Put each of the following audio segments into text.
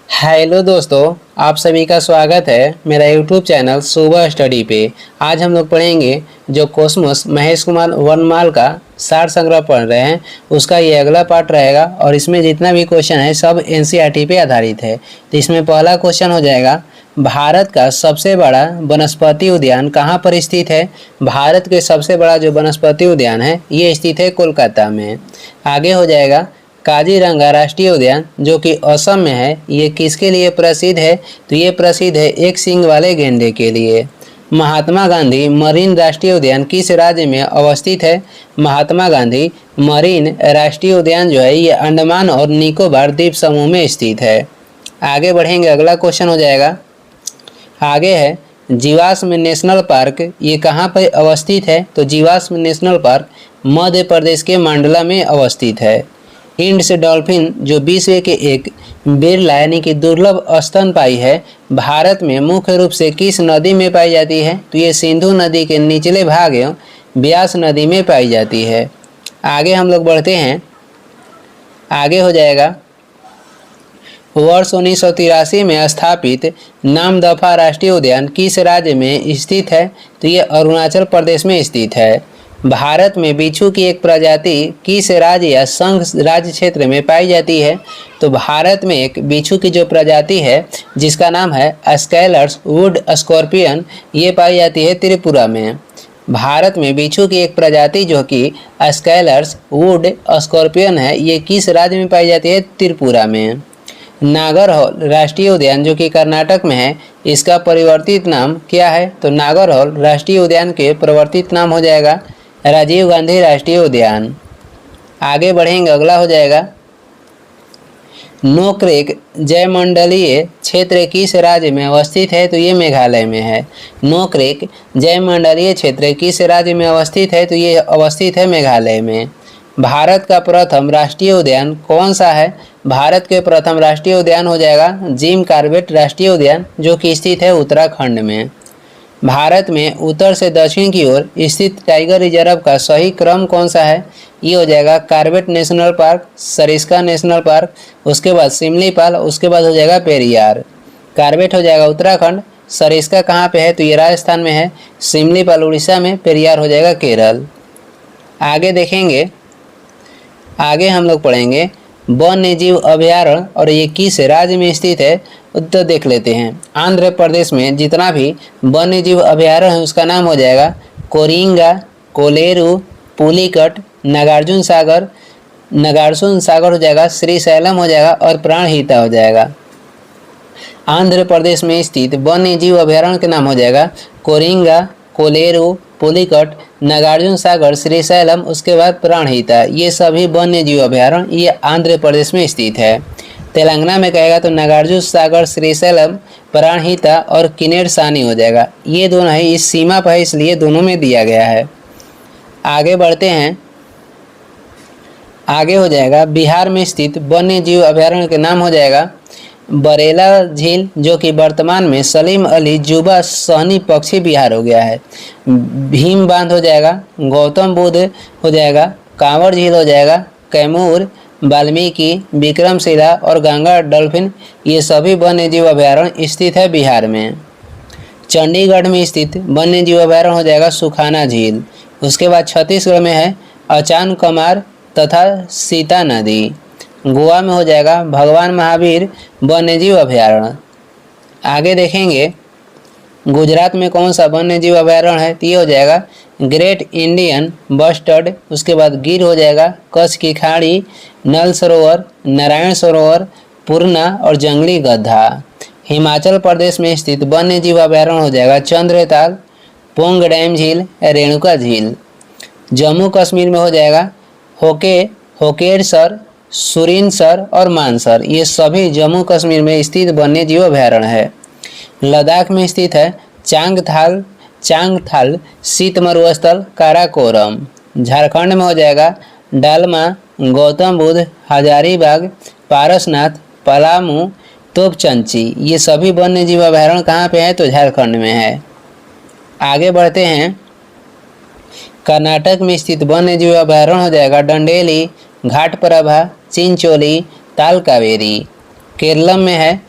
Hello दोस्तों, आप सभी का स्वागत है मेरा यूट्यूब चैनल सुबह स्टडी पे। आज हम लोग पढ़ेंगे जो कॉस्मोस महेश कुमार वर्णमाल का सार संग्रह पढ़ रहे हैं, उसका ये अगला पार्ट रहेगा और इसमें जितना भी क्वेश्चन है सब एनसीईआरटी पे आधारित है। तो इसमें पहला क्वेश्चन हो जाएगा, भारत का सबसे बड़ा वनस्पति उद्यान कहाँ पर स्थित है। भारत के सबसे बड़ा जो वनस्पति उद्यान है ये स्थित है कोलकाता में। आगे हो जाएगा, काजीरंगा राष्ट्रीय उद्यान जो कि असम में है, ये किसके लिए प्रसिद्ध है। तो ये प्रसिद्ध है एक सींग वाले गेंडे के लिए। महात्मा गांधी मरीन राष्ट्रीय उद्यान किस राज्य में अवस्थित है। महात्मा गांधी मरीन राष्ट्रीय उद्यान जो है ये अंडमान और निकोबार द्वीप समूह में स्थित है। आगे बढ़ेंगे, अगला क्वेश्चन हो जाएगा, आगे है जीवाश्म नेशनल पार्क ये कहाँ पर अवस्थित है। तो जीवाश्म नेशनल पार्क मध्य प्रदेश के मंडला में अवस्थित है। इंड्स डॉल्फिन जो विश्व के एक बिरला यानी कि दुर्लभ स्तनपायी है, भारत में मुख्य रूप से किस नदी में पाई जाती है। तो ये सिंधु नदी के निचले भाग एवं ब्यास नदी में पाई जाती है। आगे हम लोग बढ़ते हैं, आगे हो जाएगा, वर्ष 1983 में स्थापित नामदफा राष्ट्रीय उद्यान किस राज्य में स्थित है। तो ये अरुणाचल प्रदेश में स्थित है। भारत में बिच्छू की एक प्रजाति किस राज्य या संघ राज्य क्षेत्र में पाई जाती है। तो भारत में एक बिच्छू की जो प्रजाति है जिसका नाम है स्कैलर्स वुड स्कॉर्पियन, ये पाई जाती है त्रिपुरा में। भारत में बिच्छू की एक प्रजाति जो कि स्कैलर्स वुड स्कॉर्पियन है, ये किस राज्य में पाई जाती है। त्रिपुरा में। नागरहोल राष्ट्रीय उद्यान जो कि कर्नाटक में है, इसका परिवर्तित नाम क्या है। तो नागरहोल राष्ट्रीय उद्यान के परिवर्तित नाम हो जाएगा राजीव गांधी राष्ट्रीय उद्यान। आगे बढ़ेंगे, अगला हो जाएगा, नोक्रेक जयमंडलीय क्षेत्र किस राज्य में अवस्थित है। तो ये मेघालय में है। नोक्रेक जयमंडलीय क्षेत्र किस राज्य में अवस्थित है। तो ये अवस्थित है मेघालय में। भारत का प्रथम राष्ट्रीय उद्यान कौन सा है। भारत के प्रथम राष्ट्रीय उद्यान हो जाएगा जिम कॉर्बेट राष्ट्रीय उद्यान जो कि स्थित है उत्तराखंड में। भारत में उत्तर से दक्षिण की ओर स्थित टाइगर रिजर्व का सही क्रम कौन सा है। ये हो जाएगा Corbett national park, Sariska national park, उसके बाद सिमलीपाल, उसके बाद हो जाएगा पेरियार। कॉर्बेट हो जाएगा उत्तराखंड, सरिस्का कहाँ पे है। तो ये राजस्थान में है, सिमलीपाल उड़ीसा में, पेरियार हो जाएगा केरल। आगे देखेंगे, आगे हम लोग पढ़ेंगे वन्य जीव अभयारण्य और ये किस राज्य में स्थित है। तो देख लेते हैं, आंध्र प्रदेश में जितना भी वन्य जीव अभयारण्य है उसका नाम हो जाएगा कोरिंगा, कोलेरू, पुलिकट, नागार्जुन सागर हो जाएगा, श्रीशैलम हो जाएगा और प्राणहिता हो जाएगा। आंध्र प्रदेश में स्थित वन्य जीव अभयारण्य के नाम हो जाएगा कोरिंगा, कोलेरू, पुलिकट, नागार्जुन सागर, श्रीशैलम, उसके बाद प्राणहिता। ये सभी वन्य जीव अभयारण्य ये आंध्र प्रदेश में स्थित है। तेलंगाना में कहेगा तो नागार्जुन सागर, श्रीशैलम, प्राणहिता और किन्नेरसानी हो जाएगा। ये दोनों है, इस सीमा पर है इसलिए दोनों में दिया गया है। आगे बढ़ते हैं, आगे हो जाएगा, बिहार में स्थित वन्य जीव अभयारण्य के नाम हो जाएगा बरेला झील जो कि वर्तमान में सलीम अली जुबा सहनी पक्षी विहार हो गया है। भीम बांध हो जाएगा, गौतम बुद्ध हो जाएगा, कांवर झील हो जाएगा, कैमूर, वाल्मीकि, विक्रमशिला और गंगा डॉल्फिन, ये सभी वन्य जीव अभयारण्य स्थित है बिहार में। चंडीगढ़ में स्थित वन्य जीव अभयारण्य हो जाएगा सुखाना झील। उसके बाद छत्तीसगढ़ में है अचान कमार तथा सीता नदी। गोवा में हो जाएगा भगवान महावीर वन्यजीव अभयारण्य। आगे देखेंगे गुजरात में कौन सा वन्यजीव अभयारण्य है। तो ये हो जाएगा ग्रेट इंडियन बस्टर्ड, उसके बाद गिर हो जाएगा, कच्छ की खाड़ी, नल सरोवर, नारायण सरोवर, पूर्णा और जंगली गधा। हिमाचल प्रदेश में स्थित वन्यजीव अभयारण्य हो जाएगा चंद्रताल, पोंग डैम झील, रेणुका झील। जम्मू कश्मीर में हो जाएगा होकेरसर, सुरिनसर और मानसर, ये सभी जम्मू कश्मीर में स्थित वन्य जीव अभयारण्य है। लद्दाख में स्थित है चांगथाल शीत मरुस्थल, काराकोरम। झारखंड में हो जाएगा डालमा, गौतम बुद्ध, हजारीबाग, पारसनाथ, पलामू, तोपचंची, ये सभी वन्य जीव अभयारण्य कहाँ पे है। तो झारखंड में है। आगे बढ़ते हैं, कर्नाटक में स्थित वन्य जीव अभयारण्य हो जाएगा डंडेली, घाटप्रभा, चिंचोली, ताल कावेरी। केरलम में है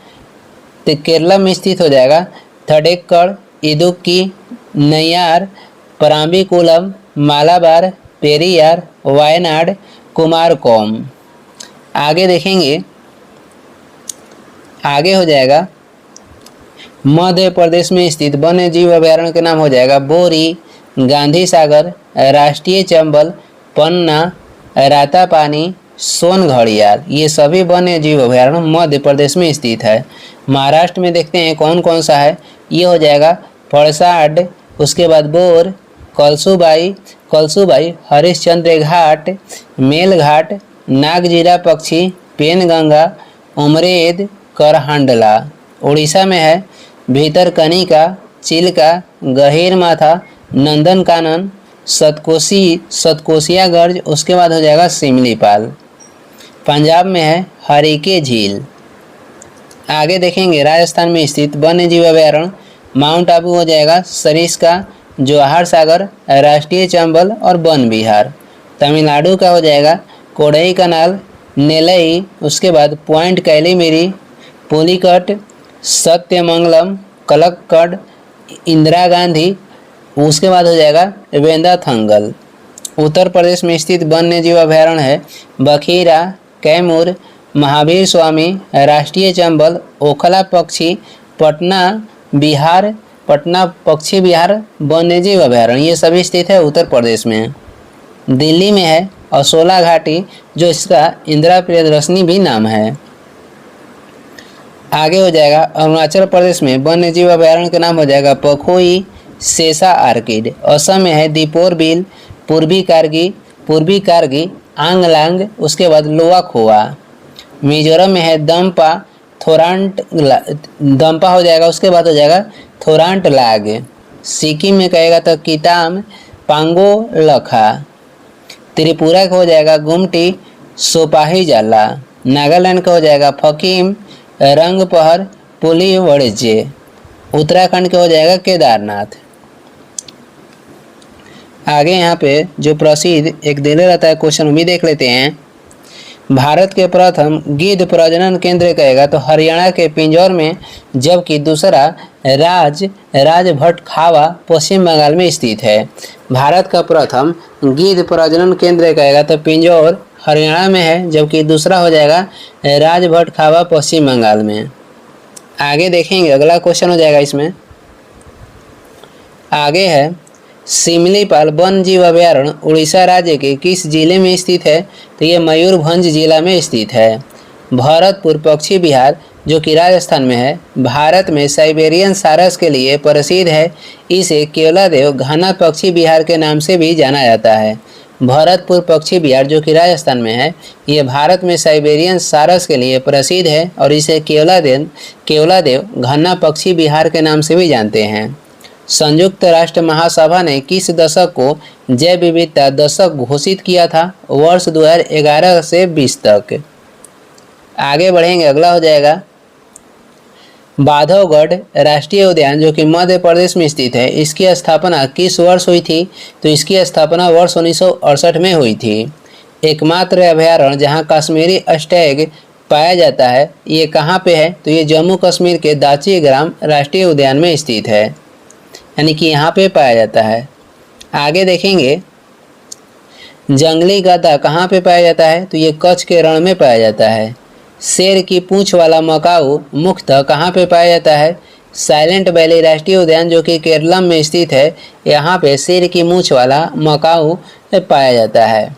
तो केरला में स्थित हो जाएगा थडेक्कड़, इदुक्की, नैयार, पराम्बिकुलम, मालाबार, पेरियार, वायनाड, कुमारकोम। आगे देखेंगे, आगे हो जाएगा मध्य प्रदेश में स्थित वन्य जीव अभयारण्य के नाम हो जाएगा बोरी, गांधी सागर, राष्ट्रीय चंबल, पन्ना, रातापानी, सोनघड़ियाल। ये सभी वन्य जीव अभयारण्य मध्य प्रदेश में स्थित है। महाराष्ट्र में देखते हैं कौन कौन सा है। ये हो जाएगा पड़साड, उसके बाद बोर, कलसुबाई, हरिश्चंद्र घाट, मेलघाट, नागजीरा पक्षी, पेनगंगा, उमरेद, करहांडला। उड़ीसा में है भीतरकनिका, चिल्का, गहीरमाथा, नंदनकानन, सतकोसिया गर्ज, उसके बाद हो जाएगा सिमलीपाल। पंजाब में है हरिके झील। आगे देखेंगे राजस्थान में स्थित वन्य जीव अभयारण्य माउंट आबू हो जाएगा सरिस्का, जवाहर सागर, राष्ट्रीय चंबल और वन विहार। तमिलनाडु का हो जाएगा कोडई कनाल, नेलई, उसके बाद पॉइंट कैलीमेरी, पुलिकट, सत्यमंगलम, कलक्कड़, इंदिरा गांधी, उसके बाद हो जाएगा वेंदाथंगल। उत्तर प्रदेश में स्थित वन्य जीव अभयारण्य है बखीरा, कैमूर, महावीर स्वामी, राष्ट्रीय चंबल, ओखला पक्षी, पटना पक्षी विहार वन्य जीव अभयारण्य। ये सभी स्थित है उत्तर प्रदेश में। दिल्ली में है असोला घाटी, जो इसका इंदिरा प्रियदर्शनी भी नाम है। आगे हो जाएगा अरुणाचल प्रदेश में वन्य जीव अभयारण्य का नाम हो जाएगा पखोई, सेसा आर्किड। असम में है दीपोर बिल, पूर्वी कारगी, आंगलांग, उसके बाद लोआखोआ। मिजोरम में है दम्पा हो जाएगा, उसके बाद हो जाएगा थोरांटलाग। सिक्किम में कहेगा तो किताम, पांगो लखा। त्रिपुरा का हो जाएगा गुमटी, सोपाही जाला। नागालैंड का हो जाएगा फकीम, रंगपहर, पुली वड़जे। उत्तराखंड का हो जाएगा केदारनाथ। आगे यहाँ पे जो प्रसिद्ध एक दिले रहता है क्वेश्चन वो भी देख लेते हैं। भारत के प्रथम गिद्ध प्रजनन केंद्र कहेगा तो हरियाणा के पिंजौर में, जबकि दूसरा राजभटखावा पश्चिम बंगाल में स्थित है। भारत का प्रथम गिद्ध प्रजनन केंद्र कहेगा तो पिंजौर हरियाणा में है, जबकि दूसरा हो जाएगा राजभटखावा पश्चिम बंगाल में। आगे देखेंगे अगला क्वेश्चन हो जाएगा इसमें। आगे है सिमलीपाल वन जीव अभयारण्य उड़ीसा राज्य के किस जिले में स्थित है? तो ये मयूरभंज जिला में स्थित है। भरतपुर पक्षी विहार जो कि राजस्थान में है, भारत में साइबेरियन सारस के लिए प्रसिद्ध है। इसे केवलादेव घना पक्षी विहार के नाम से भी जाना जाता है। भरतपुर पक्षी विहार जो कि राजस्थान में है, ये भारत में साइबेरियन सारस के लिए प्रसिद्ध है और इसे केवलादेव घना पक्षी विहार के नाम से भी जानते हैं। संयुक्त राष्ट्र महासभा ने किस दशक को जैव विविधता दशक घोषित किया था? वर्ष 2011 से 20 तक। आगे बढ़ेंगे, अगला हो जाएगा बांधवगढ़ राष्ट्रीय उद्यान जो कि मध्य प्रदेश में स्थित है। इसकी स्थापना किस वर्ष हुई थी? तो इसकी स्थापना वर्ष 1968 में हुई थी। एकमात्र अभयारण्य जहां कश्मीरी स्टैग पाया जाता है, ये कहाँ पे है? तो ये जम्मू कश्मीर के दाची ग्राम राष्ट्रीय उद्यान में स्थित है, यानी कि यहाँ पे पाया जाता है। आगे देखेंगे जंगली गधा कहाँ पे पाया जाता है? तो ये कच्छ के रण में पाया जाता है। शेर की पूंछ वाला मकाऊ मुख्यतः कहाँ पे पाया जाता है? साइलेंट वैली राष्ट्रीय उद्यान जो कि केरलम में स्थित है, यहाँ पे शेर की मूंछ वाला मकाऊ पाया जाता है।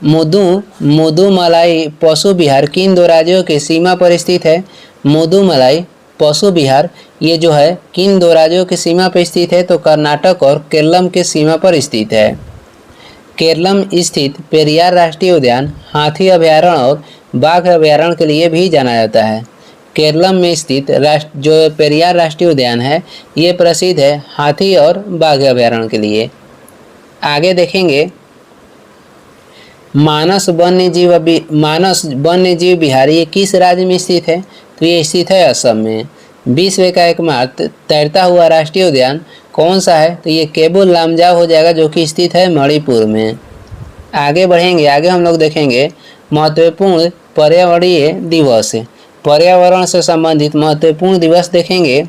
मुदुमलाई पशु विहार किन दो राज्यों की सीमा पर स्थित है? मुदुमलाई पशु विहार ये जो है किन दो राज्यों की सीमा पर स्थित है? तो कर्नाटक और केरलम के सीमा पर स्थित है। केरलम स्थित पेरियार राष्ट्रीय उद्यान हाथी अभयारण्य और बाघ अभयारण्य के लिए भी जाना जाता है। केरलम में स्थित जो पेरियार राष्ट्रीय उद्यान है, ये प्रसिद्ध है हाथी और बाघ अभयारण्य के लिए। आगे देखेंगे मानस वन्य जीव विहार ये किस राज्य में स्थित है? तो ये स्थित है असम में। विश्व का एकमात्र तैरता हुआ राष्ट्रीय उद्यान कौन सा है? तो ये केबुल लामजाओ हो जाएगा जो कि स्थित है मणिपुर में। आगे बढ़ेंगे, आगे हम लोग देखेंगे महत्वपूर्ण पर्यावरणीय दिवस। पर्यावरण से संबंधित महत्वपूर्ण दिवस देखेंगे।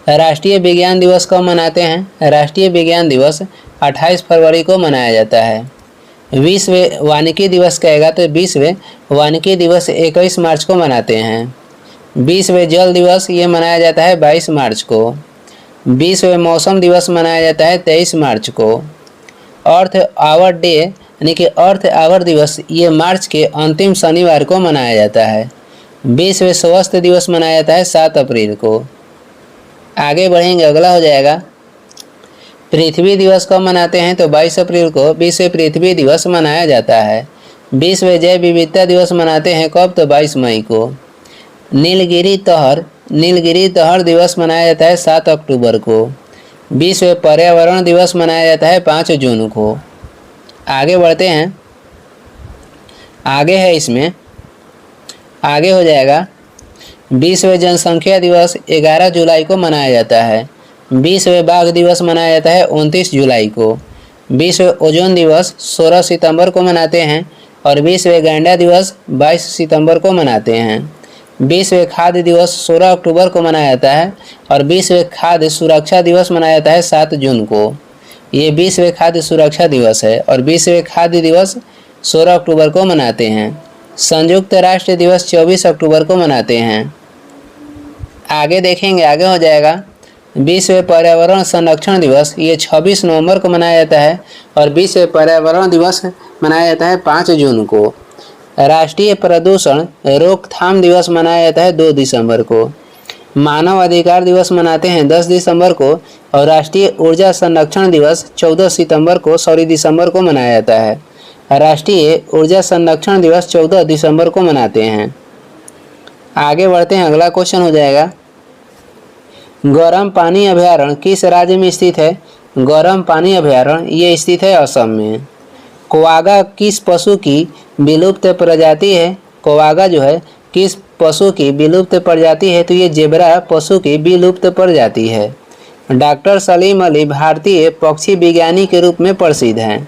राष्ट्रीय विज्ञान दिवस कब मनाते हैं? राष्ट्रीय विज्ञान दिवस 28 फरवरी को मनाया जाता है। विश्व वानिकी दिवस कहेगा तो विश्व वानिकी दिवस 21 मार्च को मनाते हैं। विश्व जल दिवस ये मनाया जाता है 22 मार्च को। विश्व मौसम दिवस मनाया जाता है 23 मार्च को। अर्थ आवर डे यानी कि अर्थ आवर दिवस ये मार्च के अंतिम शनिवार को मनाया जाता है। विश्व स्वास्थ्य दिवस मनाया जाता है 7 अप्रैल को। आगे बढ़ेंगे, अगला हो जाएगा पृथ्वी दिवस कब मनाते हैं? तो 22 अप्रैल को विश्व पृथ्वी दिवस मनाया जाता है। विश्व जैव विविधता दिवस मनाते हैं कब? तो 22 मई को। नीलगिरी तहर दिवस मनाया जाता है 7 अक्टूबर को। विश्व पर्यावरण दिवस मनाया जाता है 5 जून को। आगे बढ़ते हैं, आगे है इसमें, आगे हो जाएगा विश्व जनसंख्या दिवस 11 जुलाई को मनाया जाता है। विश्व बाघ दिवस मनाया जाता है 29 जुलाई को। विश्व ओजोन दिवस 16 सितंबर को मनाते हैं और विश्व गैंडा दिवस 22 सितंबर को मनाते हैं। विश्व खाद्य दिवस 16 अक्टूबर को मनाया जाता है और विश्व खाद्य सुरक्षा दिवस मनाया जाता है 7 जून को। ये विश्व खाद्य सुरक्षा दिवस है और विश्व खाद्य दिवस 16 अक्टूबर को मनाते हैं। संयुक्त राष्ट्र दिवस 24 अक्टूबर को मनाते हैं। आगे देखेंगे, आगे हो जाएगा विश्व पर्यावरण संरक्षण दिवस ये 26 नवंबर को मनाया जाता है और विश्व पर्यावरण दिवस मनाया जाता है 5 जून को। राष्ट्रीय प्रदूषण रोकथाम दिवस मनाया जाता है 2 दिसंबर को। मानव अधिकार दिवस मनाते हैं 10 दिसंबर को और राष्ट्रीय ऊर्जा संरक्षण दिवस 14 दिसंबर को मनाया जाता है। राष्ट्रीय ऊर्जा संरक्षण दिवस 14 दिसंबर को मनाते हैं। आगे बढ़ते हैं, अगला क्वेश्चन हो जाएगा गर्म पानी अभयारण्य किस राज्य में स्थित है? गर्म पानी अभयारण्य ये स्थित है असम में। क्वागा किस पशु की विलुप्त प्रजाति है? क्वागा जो है किस पशु की विलुप्त प्रजाति है? तो ये जेब्रा पशु की विलुप्त प्रजाति है। डॉक्टर सलीम अली भारतीय पक्षी विज्ञानी के रूप में प्रसिद्ध हैं।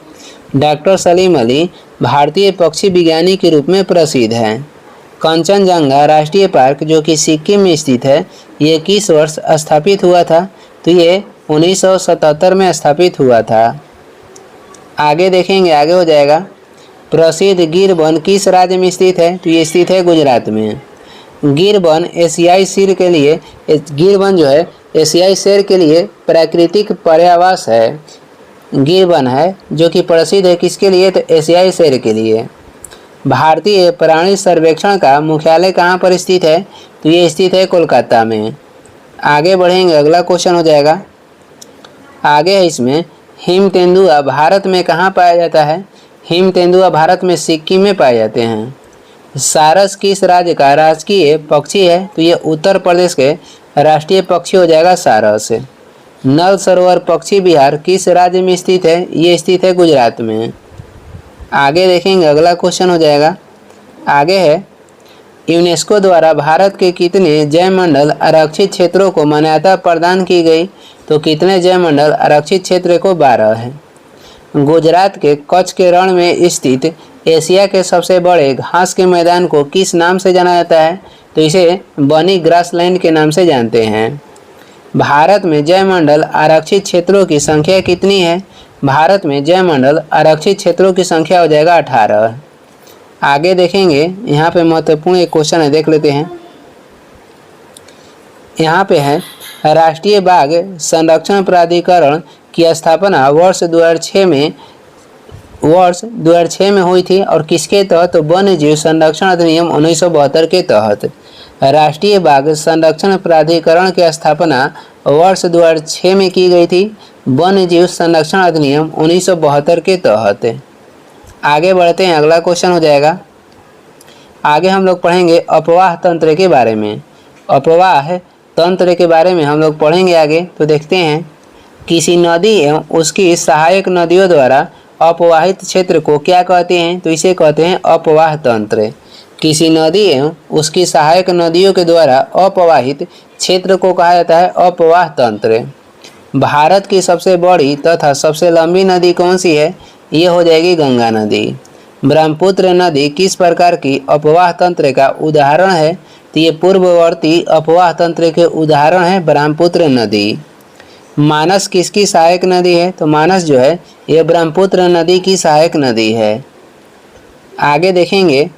डॉक्टर सलीम अली भारतीय पक्षी विज्ञानी के रूप में प्रसिद्ध हैं। कंचनजंगा राष्ट्रीय पार्क जो कि सिक्किम में स्थित है ये किस वर्ष स्थापित हुआ था? तो ये 1977 में स्थापित हुआ था। आगे देखेंगे, आगे हो जाएगा प्रसिद्ध गिर वन किस राज्य में स्थित है? तो ये स्थित है गुजरात में। गिर वन एशियाई शेर के लिए, गिर वन जो है एशियाई शेर के लिए प्राकृतिक पर्यावास है। गिर वन है जो कि प्रसिद्ध है किसके लिए? तो एशियाई शेर के लिए। भारतीय प्राणी सर्वेक्षण का मुख्यालय कहाँ पर स्थित है? तो ये स्थित है कोलकाता में। आगे बढ़ेंगे, अगला क्वेश्चन हो जाएगा, आगे है इसमें हिम तेंदुआ भारत में कहाँ पाया जाता है? हिम तेंदुआ भारत में सिक्किम में पाए जाते हैं। सारस किस राज्य का राजकीय पक्षी है? तो ये उत्तर प्रदेश के राष्ट्रीय पक्षी हो जाएगा सारस। नल सरोवर पक्षी विहार किस राज्य में स्थित है? ये स्थित है गुजरात में। आगे देखेंगे, अगला क्वेश्चन हो जाएगा, आगे है यूनेस्को द्वारा भारत के कितने जैवमंडल आरक्षित क्षेत्रों को मान्यता प्रदान की गई? तो कितने जैवमंडल आरक्षित क्षेत्र को? 12 है। गुजरात के कच्छ के रण में स्थित एशिया के सबसे बड़े घास के मैदान को किस नाम से जाना जाता है? तो इसे बनी ग्रासलैंड के नाम से जानते हैं। भारत में जैवमंडल आरक्षित क्षेत्रों की संख्या कितनी है? भारत में जैवमंडल आरक्षित क्षेत्रों की संख्या हो जाएगा 18। आगे देखेंगे, यहाँ पे महत्वपूर्ण एक क्वेश्चन है, देख लेते हैं। यहाँ पे है राष्ट्रीय बाघ संरक्षण प्राधिकरण की स्थापना वर्ष 2006 में हुई थी और किसके तहत? तो वन्य जीव संरक्षण अधिनियम 1972 के तहत। राष्ट्रीय बाघ संरक्षण प्राधिकरण की स्थापना वर्ष 2006 में की गई थी वन्य जीव संरक्षण अधिनियम 1972 के तहत। आगे बढ़ते हैं, अगला क्वेश्चन हो जाएगा, आगे हम लोग पढ़ेंगे अपवाह तंत्र के बारे में। अपवाह तंत्र के बारे में हम लोग पढ़ेंगे आगे। तो देखते हैं, किसी नदी एवं उसकी सहायक नदियों द्वारा अपवाहित क्षेत्र को क्या कहते हैं? तो इसे कहते हैं अपवाह तंत्र। किसी नदी एवं उसकी सहायक नदियों के द्वारा अपवाहित क्षेत्र को कहा जाता है अपवाह तंत्र। भारत की सबसे बड़ी तथा सबसे लंबी नदी कौन सी है? ये हो जाएगी गंगा नदी। ब्रह्मपुत्र नदी किस प्रकार की अपवाह तंत्र का उदाहरण है? तो ये पूर्ववर्ती अपवाह तंत्र के उदाहरण है ब्रह्मपुत्र नदी। मानस किसकी सहायक नदी है? तो मानस जो है ये ब्रह्मपुत्र नदी की सहायक नदी है। आगे देखेंगे,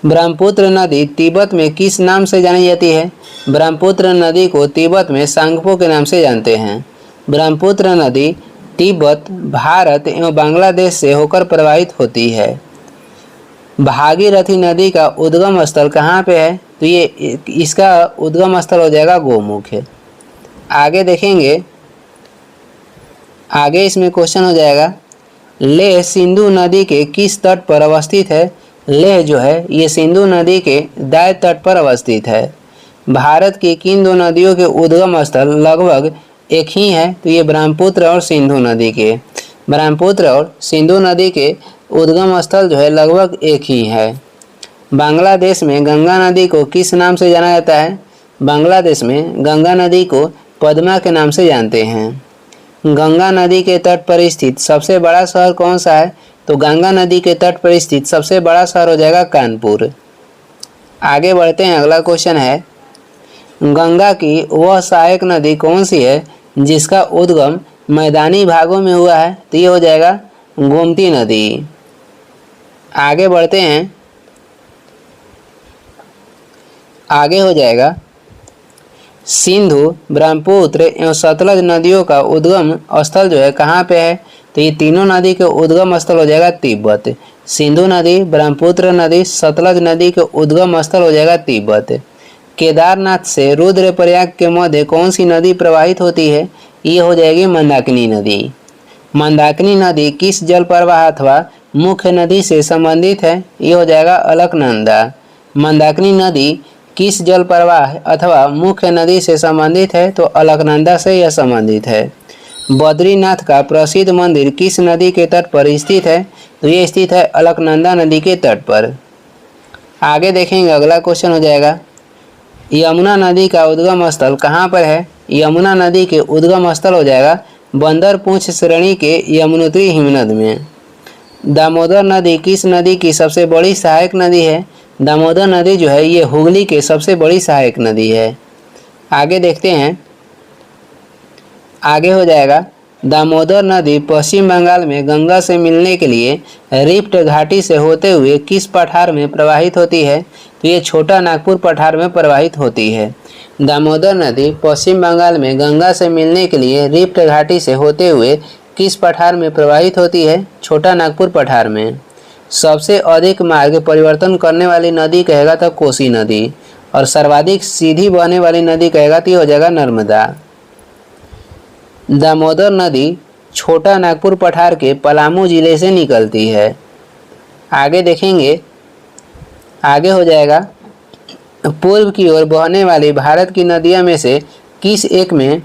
ब्रह्मपुत्र नदी तिब्बत में किस नाम से जानी जाती है? ब्रह्मपुत्र नदी को तिब्बत में सांगपो के नाम से जानते हैं। ब्रह्मपुत्र नदी तिब्बत, भारत एवं बांग्लादेश से होकर प्रवाहित होती है। भागीरथी नदी का उद्गम स्थल कहाँ पे है? तो ये इसका उद्गम स्थल हो जाएगा गोमुख है। आगे देखेंगे, आगे इसमें क्वेश्चन हो जाएगा, लेह सिंधु नदी के किस तट पर अवस्थित है? लेह जो है ये सिंधु नदी के दाएं तट पर अवस्थित है। भारत की किन दो नदियों के उद्गम स्थल लगभग एक ही है? तो ये ब्रह्मपुत्र और सिंधु नदी के, ब्रह्मपुत्र और सिंधु नदी के उद्गम स्थल जो है लगभग एक ही है। बांग्लादेश में गंगा नदी को किस नाम से जाना जाता है? बांग्लादेश में गंगा नदी को पद्मा के नाम से जानते हैं। गंगा नदी के तट पर स्थित सबसे बड़ा शहर कौन सा है? तो गंगा नदी के तट पर स्थित सबसे बड़ा शहर हो जाएगा कानपुर। आगे बढ़ते हैं, अगला क्वेश्चन है, गंगा की वह सहायक नदी कौन सी है जिसका उद्गम मैदानी भागों में हुआ है? तो ये हो जाएगा गोमती नदी। आगे बढ़ते हैं, आगे हो जाएगा, सिंधु, ब्रह्मपुत्र एवं सतलज नदियों का उद्गम स्थल जो है कहाँ पे है? तो ये तीनों नदी के उद्गम स्थल हो जाएगा तिब्बत। सिंधु नदी, ब्रह्मपुत्र नदी, सतलज नदी के उद्गम स्थल हो जाएगा तिब्बत। केदारनाथ से रुद्रप्रयाग के मध्य कौन सी नदी प्रवाहित होती है? ये हो जाएगी मंदाकिनी नदी। मंदाकिनी नदी किस जल प्रवाह अथवा मुख्य नदी से संबंधित है? ये हो जाएगा अलकनंदा। मंदाकिनी नदी किस जल प्रवाह अथवा मुख्य नदी से संबंधित है? तो अलकनंदा से यह संबंधित है। बद्रीनाथ का प्रसिद्ध मंदिर किस नदी के तट पर स्थित है? तो ये स्थित है अलकनंदा नदी के तट पर। आगे देखेंगे, अगला क्वेश्चन हो जाएगा, यमुना नदी का उद्गम स्थल कहाँ पर है? यमुना नदी के उद्गम स्थल हो जाएगा बंदर पूंछ श्रेणी के यमुनोत्री हिमनद में। दामोदर नदी किस नदी की सबसे बड़ी सहायक नदी है? दामोदर नदी जो है ये हुगली के सबसे बड़ी सहायक नदी है। आगे देखते हैं, आगे हो जाएगा, दामोदर नदी पश्चिम बंगाल में गंगा से मिलने के लिए रिफ्ट घाटी से होते हुए किस पठार में प्रवाहित होती है? तो ये छोटा नागपुर पठार में प्रवाहित होती है। दामोदर नदी पश्चिम बंगाल में गंगा से मिलने के लिए रिफ्ट घाटी से होते हुए किस पठार में प्रवाहित होती है? छोटा नागपुर पठार में। सबसे अधिक मार्ग परिवर्तन करने वाली नदी कहेगा तो कोसी नदी, और सर्वाधिक सीधी बहने वाली नदी कहेगा तो हो जाएगा नर्मदा। दामोदर नदी छोटा नागपुर पठार के पलामू जिले से निकलती है। आगे देखेंगे, आगे हो जाएगा, पूर्व की ओर बहने वाली भारत की नदियों में से किस एक में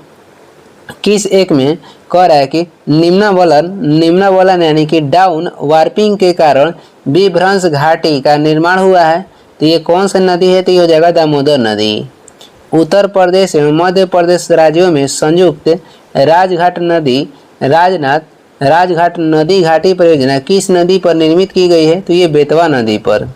कह रहा है कि निम्नवलन यानी कि डाउन वार्पिंग के कारण विभ्रंश घाटी का निर्माण हुआ है? तो ये कौन सी नदी है? तो ये हो जाएगा दामोदर नदी। उत्तर प्रदेश एवं मध्य प्रदेश राज्यों में संयुक्त राजघाट नदी घाटी परियोजना किस नदी पर निर्मित की गई है? तो ये बेतवा नदी पर।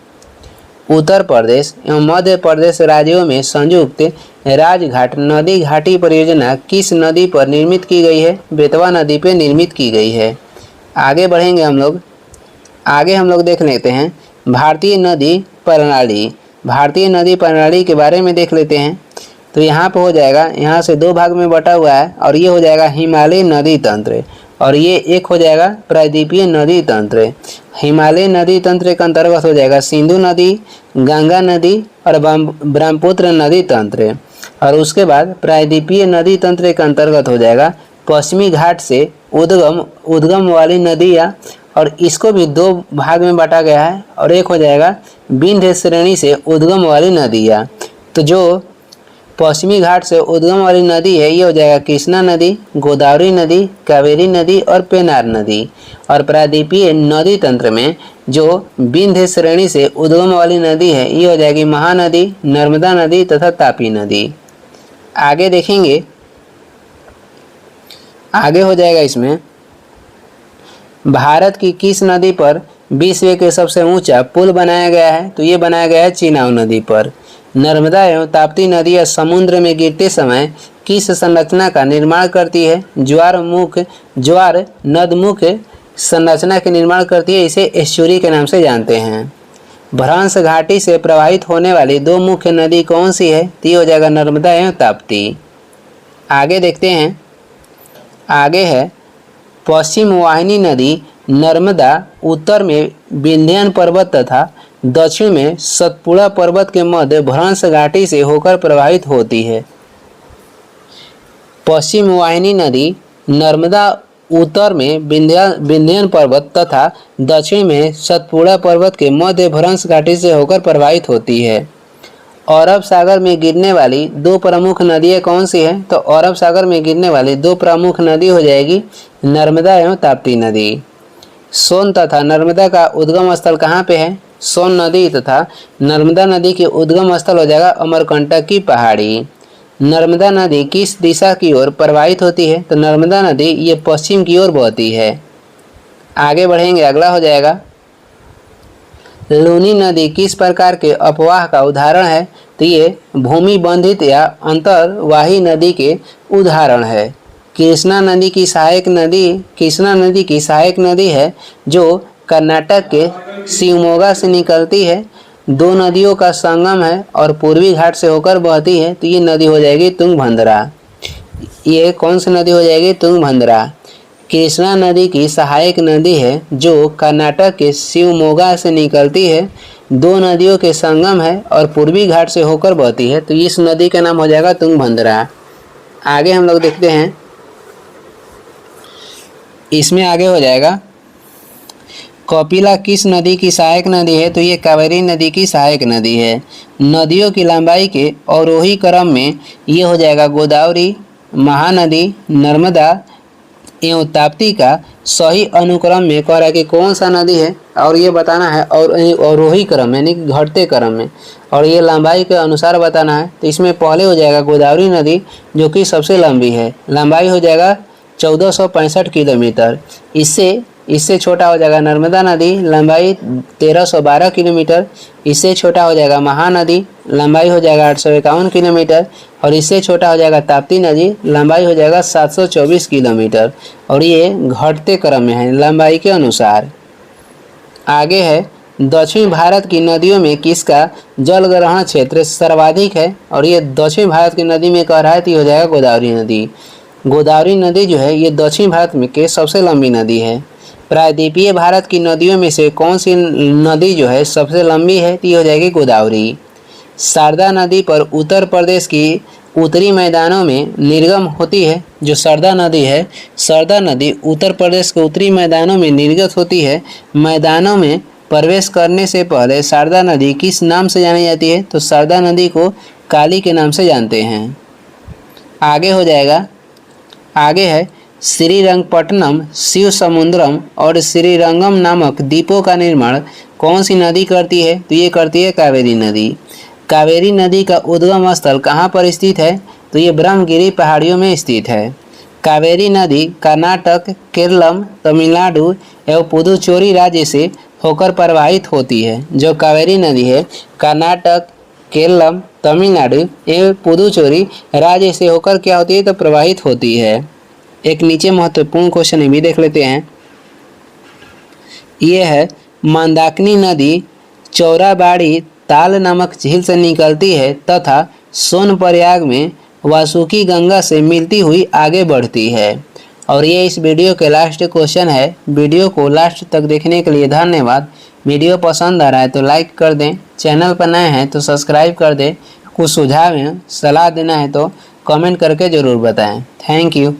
उत्तर प्रदेश एवं मध्य प्रदेश राज्यों में संयुक्त राजघाट नदी घाटी परियोजना किस नदी पर निर्मित की गई है? बेतवा नदी पर निर्मित की गई है। आगे बढ़ेंगे हम लोग, आगे हम लोग देख लेते हैं भारतीय नदी प्रणाली। भारतीय नदी प्रणाली के बारे में देख लेते हैं। तो यहाँ पे हो जाएगा, यहाँ से दो भाग में बटा हुआ है, और ये हो जाएगा हिमालय नदी तंत्र, और ये एक हो जाएगा प्रायद्वीपीय नदी तंत्र। हिमालय नदी तंत्र के अंतर्गत हो जाएगा सिंधु नदी, गंगा नदी और ब्रह्मपुत्र नदी तंत्र, और उसके बाद प्रायद्वीपीय नदी तंत्र के अंतर्गत हो जाएगा पश्चिमी घाट से उद्गम वाली नदियाँ, और इसको भी दो भाग में बांटा गया है, और एक हो जाएगा विंध्य श्रेणी से उद्गम वाली नदियाँ। तो जो पश्चिमी घाट से उद्गम वाली नदी है ये हो जाएगा कृष्णा नदी, गोदावरी नदी, कावेरी नदी और पेनार नदी, और प्रायद्वीपीय नदी तंत्र में जो विंध्य श्रेणी से उद्गम वाली नदी है ये हो जाएगी महानदी, नर्मदा नदी तथा तापी नदी। आगे देखेंगे, आगे हो जाएगा इसमें भारत की किस नदी पर विश्व के सबसे ऊंचा पुल बनाया गया है? तो ये बनाया गया है चिनाब नदी पर। नर्मदा एवं ताप्ती नदियाँ समुद्र में गिरते समय किस संरचना का निर्माण करती है? ज्वार नदमुख संरचना के निर्माण करती है, इसे एस्चुरी के नाम से जानते हैं। भ्रंश घाटी से प्रवाहित होने वाली दो मुख्य नदी कौन सी है? तो ये हो जाएगा नर्मदा एवं ताप्ती। आगे देखते हैं, आगे है पश्चिम वाहिनी नदी नर्मदा उत्तर में विंध्याचल पर्वत तथा दक्षिण में सतपुड़ा पर्वत के मध्य भ्रंश घाटी से होकर प्रवाहित होती है। पश्चिम वाहिनी नदी नर्मदा उत्तर में विंध्याचल पर्वत तथा दक्षिण में सतपुड़ा पर्वत के मध्य भ्रंश घाटी से होकर प्रवाहित होती है। अरब सागर में गिरने वाली दो प्रमुख नदियाँ कौन सी हैं? तो अरब सागर में गिरने वाली दो प्रमुख नदी हो जाएगी नर्मदा एवं ताप्ती नदी। सोन तथा नर्मदा का उद्गम स्थल कहाँ पे है? सोन नदी तथा नर्मदा नदी के उद्गम स्थल हो जाएगा अमरकंटक की पहाड़ी। नर्मदा नदी किस दिशा की ओर प्रवाहित होती है? तो नर्मदा नदी ये पश्चिम की ओर बहती है। आगे बढ़ेंगे, अगला हो जाएगा लूनी नदी किस प्रकार के अपवाह का उदाहरण है? तो ये भूमि बंधित या अंतर्वाही नदी के उदाहरण है। कृष्णा नदी की सहायक नदी है जो कर्नाटक के शिवमोगा से निकलती है। दो नदियों का संगम है और पूर्वी घाट से होकर बहती है, तो ये नदी हो जाएगी तुंगभद्रा। ये कौन सी नदी हो जाएगी? तुंगभद्रा। कृष्णा नदी की सहायक नदी है जो कर्नाटक के शिवमोगा से निकलती है। दो नदियों के संगम है और पूर्वी घाट से होकर बहती है, तो इस नदी का नाम हो जाएगा तुंगभद्रा। आगे हम लोग देखते हैं, इसमें आगे हो जाएगा कपिला किस नदी की सहायक नदी है? तो ये कावेरी नदी की सहायक नदी है। नदियों की लंबाई के अवरोही क्रम में ये हो जाएगा गोदावरी, महानदी, नर्मदा एवं ताप्ती का सही अनुक्रम में कह रहा है कि कौन सा नदी है और ये बताना है, और अवरोही क्रम यानी कि घटते क्रम में, और ये लंबाई के अनुसार बताना है। तो इसमें पहले हो जाएगा गोदावरी नदी जो कि सबसे लंबी है, लंबाई हो जाएगा 1465 किलोमीटर। इससे छोटा हो जाएगा नर्मदा नदी, लंबाई 1312 किलोमीटर। इससे छोटा हो जाएगा महानदी, लंबाई हो जाएगा 851 किलोमीटर। और इससे छोटा हो जाएगा ताप्ती नदी, लंबाई हो जाएगा 724 किलोमीटर। और ये घटते क्रम में है लंबाई के अनुसार। आगे है दक्षिण भारत की नदियों में किसका जल ग्रहण क्षेत्र सर्वाधिक है? और ये दक्षिण भारत की नदी में कह रहा है तो ये हो जाएगा गोदावरी नदी। गोदावरी नदी जो है ये दक्षिण भारत में के सबसे लंबी नदी है। प्रायद्वीपीय भारत की नदियों में से कौन सी नदी जो है सबसे लंबी है? तो ये हो जाएगी गोदावरी। शारदा नदी पर उत्तर प्रदेश की उत्तरी मैदानों में निर्गम होती है। जो शारदा नदी है, शारदा नदी उत्तर प्रदेश के उत्तरी मैदानों में निर्गत होती है। मैदानों में प्रवेश करने से पहले शारदा नदी किस नाम से जानी जाती है? तो शारदा नदी को काली के नाम से जानते हैं। आगे हो जाएगा, आगे है श्रीरंगपट्टनम, शिव समुद्रम और श्रीरंगम नामक द्वीपों का निर्माण कौन सी नदी करती है? तो ये करती है कावेरी नदी। कावेरी नदी का उद्गम स्थल कहाँ पर स्थित है? तो ये ब्रह्मगिरी पहाड़ियों में स्थित है। कावेरी नदी कर्नाटक, केरलम, तमिलनाडु एवं पुदुचेरी राज्य से होकर प्रवाहित होती है। जो कावेरी नदी है कर्नाटक, केरलम, तमिलनाडु एवं पुदुचेरी राज्य से होकर क्या होती है? तो प्रवाहित होती है। एक नीचे महत्वपूर्ण क्वेश्चन भी देख लेते हैं। ये है मंदाकिनी नदी चौराबाड़ी ताल नामक झील से निकलती है तथा सोनप्रयाग में वासुकी गंगा से मिलती हुई आगे बढ़ती है। और ये इस वीडियो के लास्ट क्वेश्चन है। वीडियो को लास्ट तक देखने के लिए धन्यवाद। वीडियो पसंद आ रहा है तो लाइक कर दें, चैनल पर नए हैं तो सब्सक्राइब कर दें। कुछ सुझाव हैं, सलाह देना है तो कमेंट करके ज़रूर बताएं। Thank you.